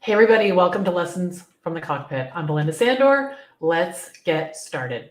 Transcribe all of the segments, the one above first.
Hey everybody, welcome to Lessons from the Cockpit. I'm Belinda Sandor. Let's get started.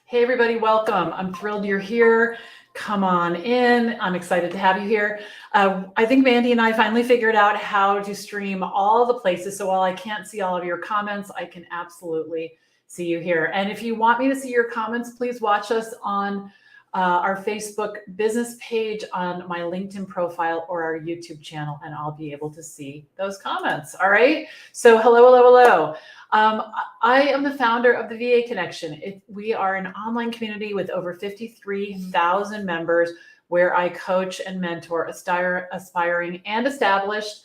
Hey everybody, welcome. I'm thrilled you're here. Come on in. I'm excited to have you here. I think Mandy and I finally figured out how to stream all the places. So while I can't see all of your comments, I can absolutely see you here. And if you want me to see your comments, please watch us on our Facebook business page, on my LinkedIn profile, or our YouTube channel, and I'll be able to see those comments. All right. So hello. I am the founder of the VA Connection. We are an online community with over 53,000 members where I coach and mentor aspiring and established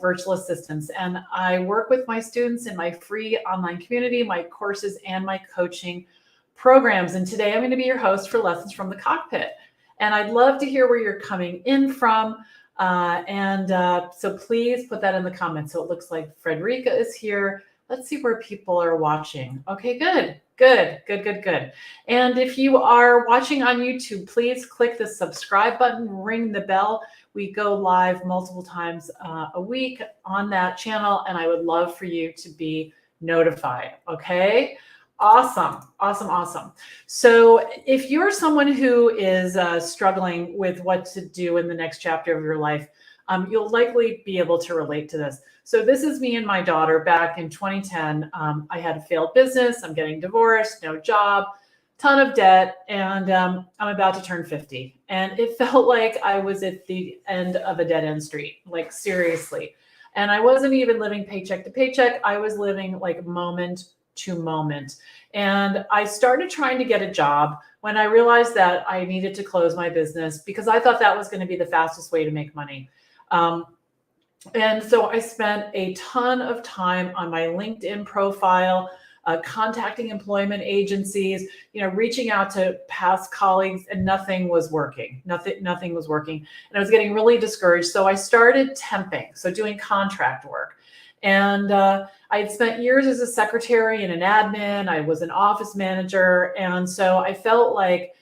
virtual assistants. And I work with my students in my free online community, my courses, and my coaching programs. And today I'm going to be your host for Lessons from the Cockpit. And I'd love to hear where you're coming in from. So please put that in the comments. So it looks like Frederica is here. Let's see where people are watching. Okay, good. And if you are watching on YouTube, please click the subscribe button, ring the bell. We go live multiple times a week on that channel, and I would love for you to be notified. Okay, awesome. So if you're someone who is struggling with what to do in the next chapter of your life, you'll likely be able to relate to this. So this is me and my daughter back in 2010. I had a failed business. I'm getting divorced, no job, ton of debt, and I'm about to turn 50. And it felt like I was at the end of a dead-end street, like seriously. And I wasn't even living paycheck to paycheck. I was living like moment to moment. And I started trying to get a job when I realized that I needed to close my business because I thought that was going to be the fastest way to make money. And so I spent a ton of time on my LinkedIn profile, contacting employment agencies, reaching out to past colleagues, and nothing was working. Nothing was working. And I was getting really discouraged. So I started temping, so doing contract work. And I had spent years as a secretary and an admin. I was an office manager. And so I felt like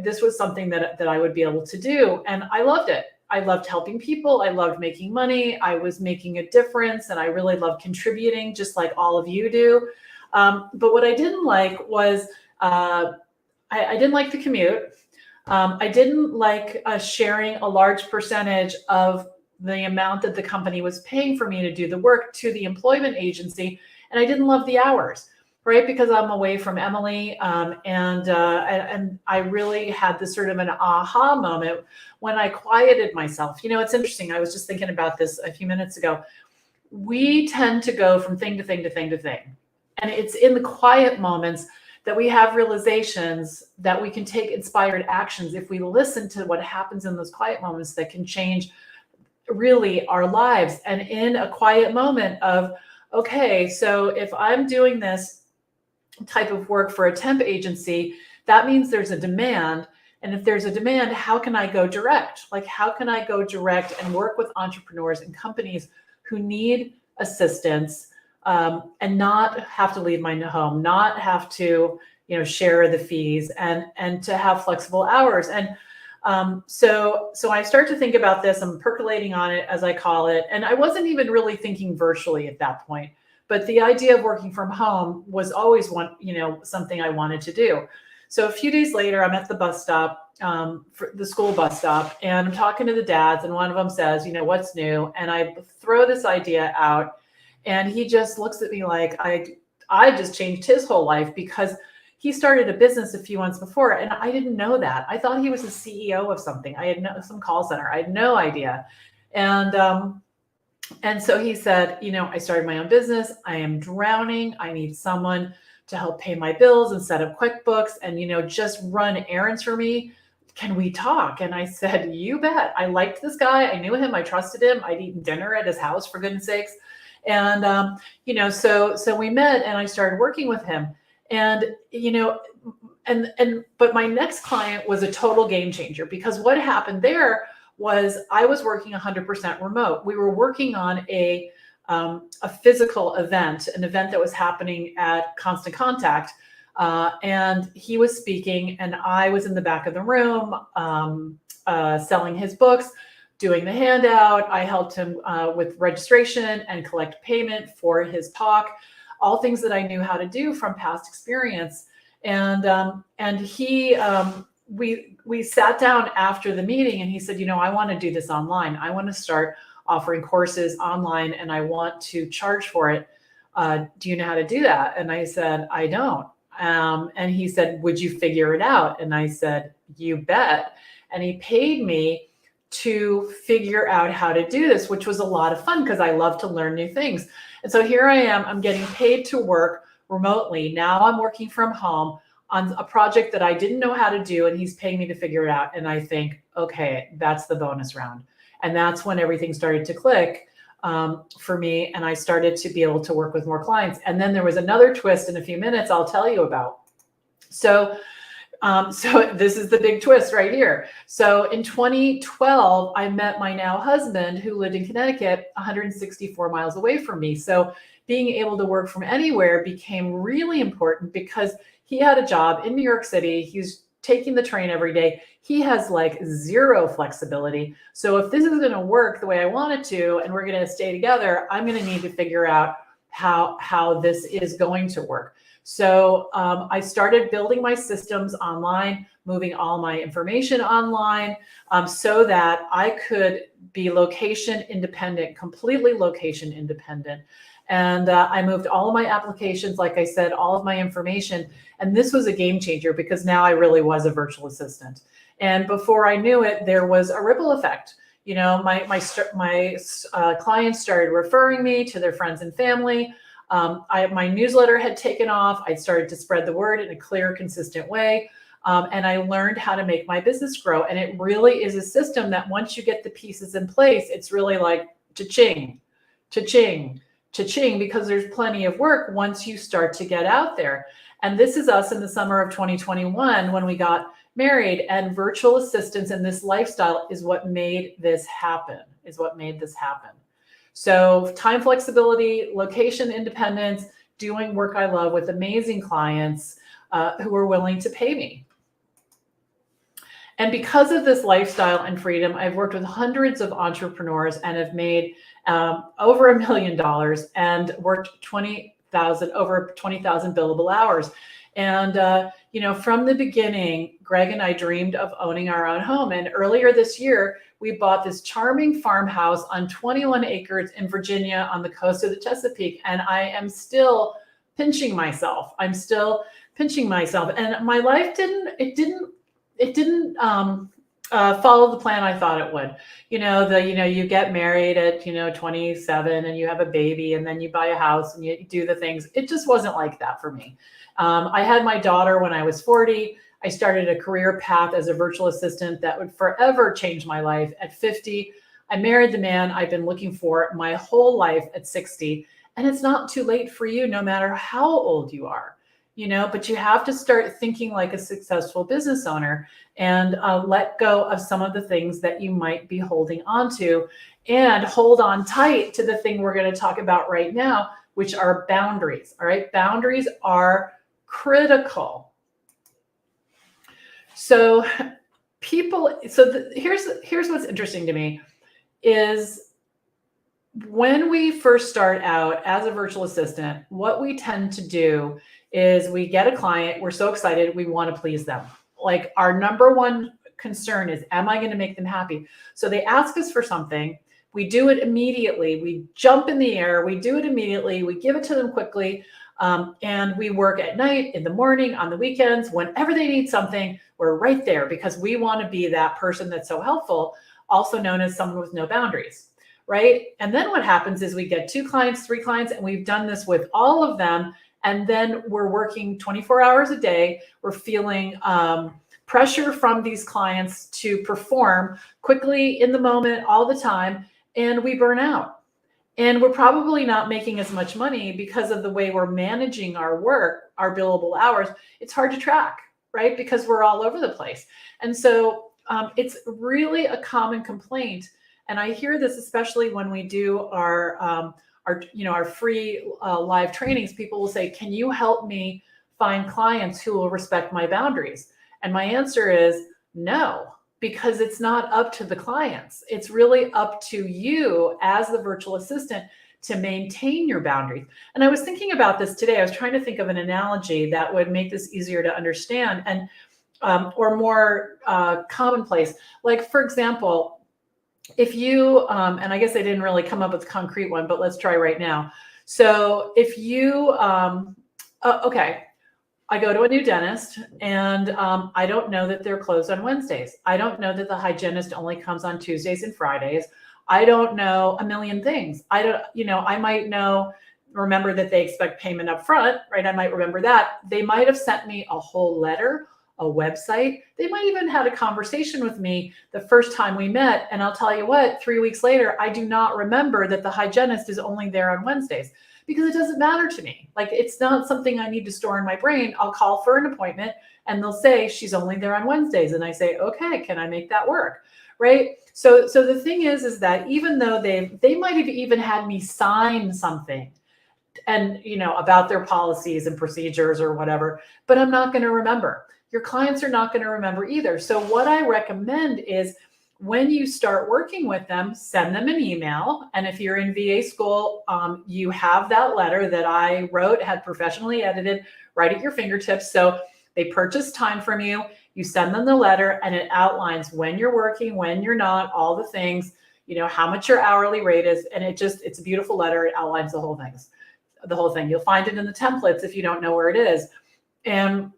this was something that I would be able to do. And I loved it. I loved helping people. I loved making money. I was making a difference, and I really loved contributing, just like all of you do. But what I didn't like was I didn't like the commute. I didn't like sharing a large percentage of the amount that the company was paying for me to do the work to the employment agency, and I didn't love the hours. Right, because I'm away from Emily, and I really had this sort of an aha moment when I quieted myself. It's interesting. I was just thinking about this a few minutes ago. We tend to go from thing to thing to thing to thing, and it's in the quiet moments that we have realizations that we can take inspired actions if we listen to what happens in those quiet moments that can change really our lives. And in a quiet moment of, okay, so if I'm doing this type of work for a temp agency, that means there's a demand. And if there's a demand, how can I go direct? Like, how can I go direct and work with entrepreneurs and companies who need assistance, and not have to leave my home, not have to, share the fees, and to have flexible hours. And so I start to think about this. I'm percolating on it, as I call it. And I wasn't even really thinking virtually at that point. But the idea of working from home was always something I wanted to do. So a few days later, I'm at the bus stop, for the school bus stop, and I'm talking to the dads, and one of them says, what's new? And I throw this idea out, and he just looks at me like I just changed his whole life, because he started a business a few months before, and I didn't know that. I thought he was the CEO of something. I had some call center. I had no idea. And so he said, I started my own business. I am drowning. I need someone to help pay my bills and set up QuickBooks and, just run errands for me. Can we talk? And I said, you bet. I liked this guy. I knew him. I trusted him. I'd eaten dinner at his house, for goodness sakes. And, so we met, and I started working with him. And, but my next client was a total game changer, because what happened there was I was working 100% remote. We were working on a a physical event, an event that was happening at Constant Contact. And he was speaking, and I was in the back of the room selling his books, doing the handout. I helped him with registration and collect payment for his talk, all things that I knew how to do from past experience. And he, we sat down after the meeting, and he said, I want to do this online. I want to start offering courses online, and I want to charge for it. Do you know how to do that? And I said, I don't. And he said, would you figure it out? And I said, you bet. And he paid me to figure out how to do this, which was a lot of fun because I love to learn new things. And so here I am, I'm getting paid to work remotely. Now I'm working from home on a project that I didn't know how to do, and he's paying me to figure it out. And I think, okay, that's the bonus round. And that's when everything started to click for me. And I started to be able to work with more clients. And then there was another twist in a few minutes I'll tell you about. So this is the big twist right here. So in 2012, I met my now husband, who lived in Connecticut, 164 miles away from me. So being able to work from anywhere became really important because he had a job in New York City. He's taking the train every day. He has like zero flexibility. So if this is going to work the way I want it to, and we're going to stay together, I'm going to need to figure out how this is going to work. So I started building my systems online, moving all my information online, so that I could be location independent, completely location independent. And I moved all of my applications, like I said, all of my information. And this was a game changer because now I really was a virtual assistant. And before I knew it, there was a ripple effect. My clients started referring me to their friends and family. My newsletter had taken off. I started to spread the word in a clear, consistent way. And I learned how to make my business grow. And it really is a system that once you get the pieces in place, it's really like cha-ching, cha-ching, cha-ching, because there's plenty of work once you start to get out there. And this is us in the summer of 2021 when we got married, and virtual assistants and this lifestyle is what made this happen, So time flexibility, location independence, doing work I love with amazing clients who are willing to pay me. And because of this lifestyle and freedom, I've worked with hundreds of entrepreneurs and have made over $1 million and worked over 20,000 billable hours. And, from the beginning, Greg and I dreamed of owning our own home. And earlier this year, we bought this charming farmhouse on 21 acres in Virginia on the coast of the Chesapeake. And I am still pinching myself. And my life didn't follow the plan I thought it would. You get married at, 27 and you have a baby and then you buy a house and you do the things. It just wasn't like that for me. I had my daughter when I was 40. I started a career path as a virtual assistant that would forever change my life. At 50, I married the man I've been looking for my whole life at 60. And it's not too late for you, no matter how old you are. But you have to start thinking like a successful business owner and let go of some of the things that you might be holding on to and hold on tight to the thing we're going to talk about right now, which are boundaries. All right. Boundaries are critical. So here's what's interesting to me is when we first start out as a virtual assistant, what we tend to do is we get a client, we're so excited, we want to please them. Like our number one concern is, am I going to make them happy? So they ask us for something, we do it immediately, we jump in the air, we do it immediately, we give it to them quickly, and we work at night, in the morning, on the weekends, whenever they need something, we're right there because we want to be that person that's so helpful, also known as someone with no boundaries, right? And then what happens is we get 2 clients, 3 clients, and we've done this with all of them. And then we're working 24 hours a day. We're feeling pressure from these clients to perform quickly in the moment all the time. And we burn out. And we're probably not making as much money because of the way we're managing our work, our billable hours. It's hard to track, right? Because we're all over the place. And so it's really a common complaint. And I hear this especially when we do our our free live trainings, people will say, can you help me find clients who will respect my boundaries? And my answer is no, because it's not up to the clients. It's really up to you as the virtual assistant to maintain your boundaries. And I was thinking about this today. I was trying to think of an analogy that would make this easier to understand and or more commonplace. Like, for example, if you, and I guess I didn't really come up with a concrete one, but let's try right now. So if you, okay, I go to a new dentist and I don't know that they're closed on Wednesdays. I don't know that the hygienist only comes on Tuesdays and Fridays. I don't know a million things. I don't, I might remember that they expect payment up front, right? I might remember that. They might have sent me a whole letter, a website. They might even had a conversation with me the first time we met. And I'll tell you what, 3 weeks later, I do not remember that the hygienist is only there on Wednesdays because it doesn't matter to me. Like, it's not something I need to store in my brain. I'll call for an appointment and they'll say she's only there on Wednesdays. And I say, okay, can I make that work? Right. So the thing is that even though they might have even had me sign something and, about their policies and procedures or whatever, but I'm not going to remember. Your clients are not going to remember either. So what I recommend is when you start working with them, send them an email. And if you're in VA school, you have that letter that I wrote, had professionally edited, right at your fingertips. So they purchase time from you. You send them the letter and it outlines when you're working, when you're not, all the things, how much your hourly rate is. And it's a beautiful letter. It outlines the whole thing. You'll find it in the templates if you don't know where it is. And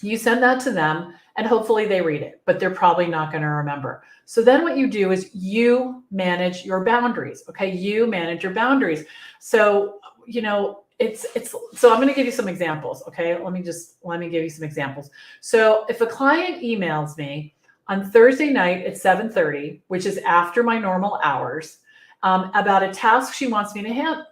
you send that to them and hopefully they read it, but they're probably not going to remember. So then what you do is you manage your boundaries. Okay. You manage your boundaries. So, so I'm going to give you some examples. Okay. Let me give you some examples. So if a client emails me on Thursday night at 7:30, which is after my normal hours, about a task she wants me to handle.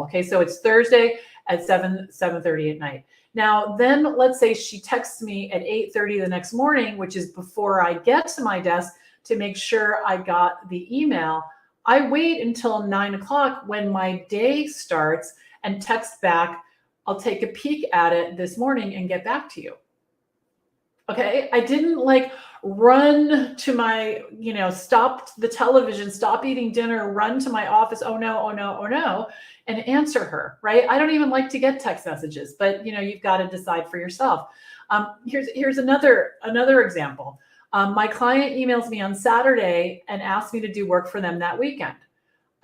Okay. So it's Thursday at 7:30 at night. Now, then let's say she texts me at 8:30 the next morning, which is before I get to my desk to make sure I got the email. I wait until 9 o'clock when my day starts and text back, I'll take a peek at it this morning and get back to you. Okay. I didn't run to my, stop the television, stop eating dinner, run to my office. Oh no, and answer her, right? I don't even like to get text messages, but you've got to decide for yourself. Here's another example. My client emails me on Saturday and asks me to do work for them that weekend.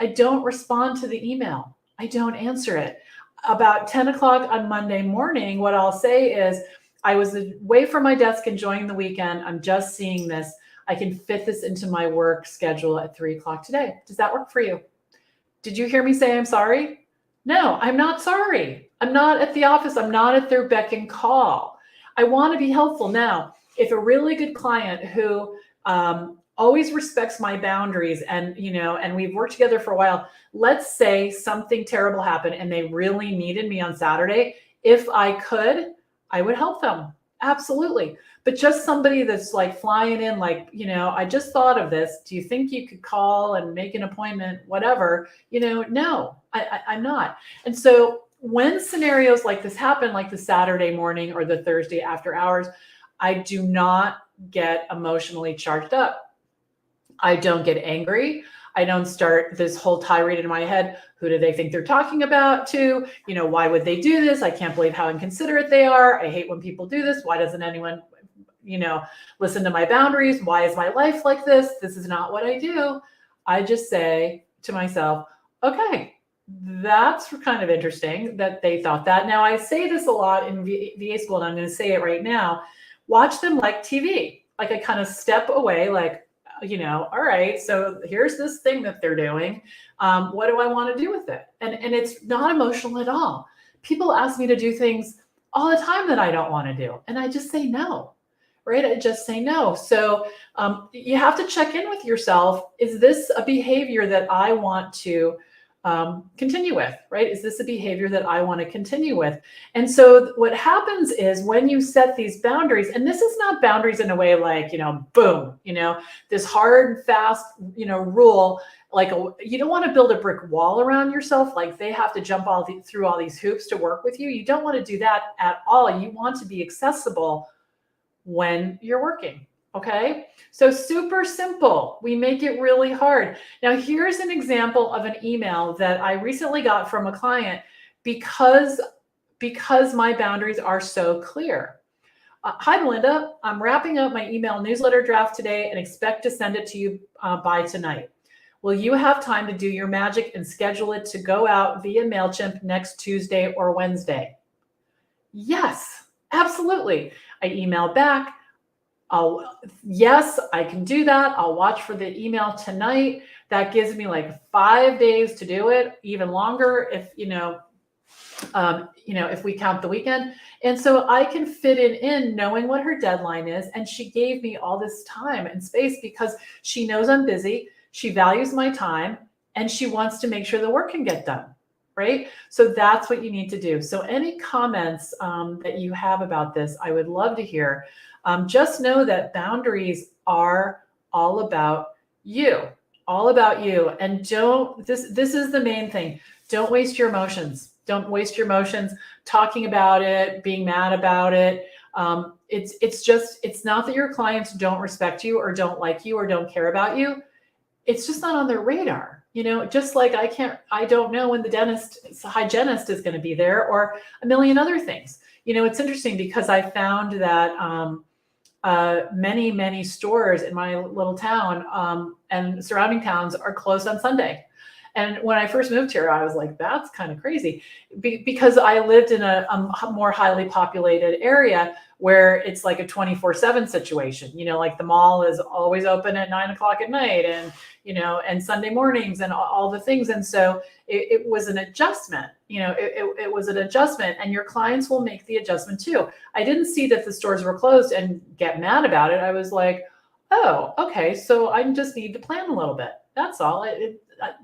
I don't respond to the email. I don't answer it. About 10 o'clock on Monday morning, what I'll say is, I was away from my desk enjoying the weekend. I'm just seeing this. I can fit this into my work schedule at 3 o'clock today. Does that work for you? Did you hear me say I'm sorry? No, I'm not sorry. I'm not at the office. I'm not at their beck and call. I want to be helpful. Now, if a really good client who always respects my boundaries and we've worked together for a while, let's say something terrible happened and they really needed me on Saturday. If I could, I would help them. Absolutely. But just somebody that's flying in, I just thought of this. Do you think you could call and make an appointment, whatever? No, I'm not. And so when scenarios like this happen, like the Saturday morning or the Thursday after hours, I do not get emotionally charged up. I don't get angry. I don't start this whole tirade in my head. Who do they think they're talking about to? Why would they do this? I can't believe how inconsiderate they are. I hate when people do this. Why doesn't anyone, listen to my boundaries? Why is my life like this? This is not what I do. I just say to myself, okay, that's kind of interesting that they thought that. Now, I say this a lot in VA school, and I'm going to say it right now. Watch them like TV. I kind of step away, all right, so here's this thing that they're doing. What do I want to do with it? And it's not emotional at all. People ask me to do things all the time that I don't want to do. And I just say no, right? I just say no. So you have to check in with yourself. Is this a behavior that I want to continue with, right? Is this a behavior that I want to continue with? And so what happens is when you set these boundaries, and this is not boundaries in a way like, boom, this hard and fast, rule, like you don't want to build a brick wall around yourself. Like they have to jump through all these hoops to work with you. You don't want to do that at all. You want to be accessible when you're working. Okay, so super simple. We make it really hard. Now, here's an example of an email that I recently got from a client because my boundaries are so clear. Hi, Melinda. I'm wrapping up my email newsletter draft today and expect to send it to you by tonight. Will you have time to do your magic and schedule it to go out via MailChimp next Tuesday or Wednesday? Yes, absolutely. I emailed back. Yes, I can do that. I'll watch for the email tonight. That gives me like 5 days to do it, even longer if if we count the weekend. And so I can fit it in knowing what her deadline is. And she gave me all this time and space because she knows I'm busy. She values my time and she wants to make sure the work can get done. Right? So that's what you need to do. So any comments that you have about this, I would love to hear. Just know that boundaries are all about you, And this is the main thing. Don't waste your emotions. Don't waste your emotions talking about it, being mad about it. It's not that your clients don't respect you or don't like you or don't care about you. It's just not on their radar. Just like I don't know when the hygienist is going to be there or a million other things. It's interesting because I found that many, many stores in my little town and surrounding towns are closed on Sunday. And when I first moved here, I was like, that's kind of crazy because I lived in a more highly populated area where it's like a 24/7 situation, like the mall is always open at 9 o'clock at night and, and Sunday mornings and all the things. And so it was an adjustment, it was an adjustment and your clients will make the adjustment too. I didn't see that the stores were closed and get mad about it. I was like, oh, okay. So I just need to plan a little bit. That's all.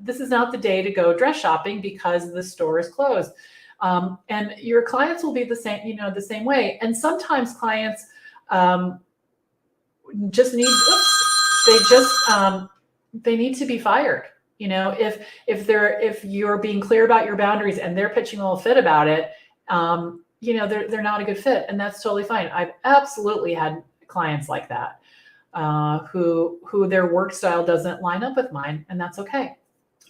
This is not the day to go dress shopping because the store is closed. And your clients will be the same way. And sometimes clients just need, they need to be fired. If you're being clear about your boundaries and they're pitching a little fit about it, they're not a good fit, and that's totally fine. I've absolutely had clients like that who their work style doesn't line up with mine, and that's okay.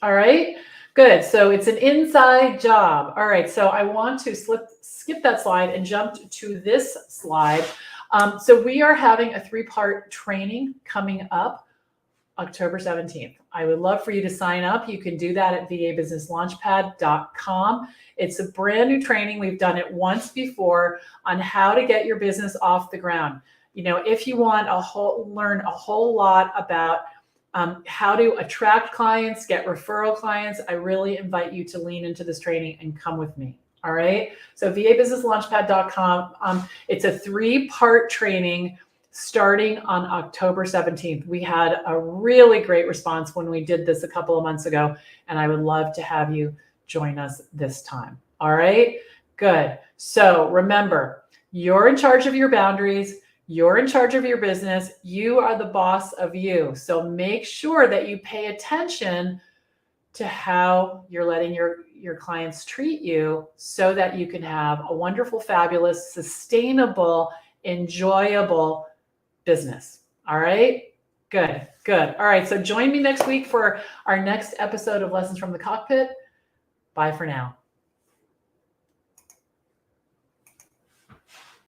All right, good. So it's an inside job. All right, so I want to skip that slide and jump to this slide. So we are having a 3-part training coming up October 17th. I would love for you to sign up. You can do that at vabusinesslaunchpad.com. It's a brand new training. We've done it once before on how to get your business off the ground. If you want learn a whole lot about how to attract clients, get referral clients, I really invite you to lean into this training and come with me. All right. So vabusinesslaunchpad.com. It's a 3-part training starting on October 17th. We had a really great response when we did this a couple of months ago, and I would love to have you join us this time. All right. Good. So remember, you're in charge of your boundaries. You're in charge of your business. You are the boss of you. So make sure that you pay attention to how you're letting your clients treat you so that you can have a wonderful, fabulous, sustainable, enjoyable business. All right? Good, good. All right. So join me next week for our next episode of Lessons from the Cockpit. Bye for now.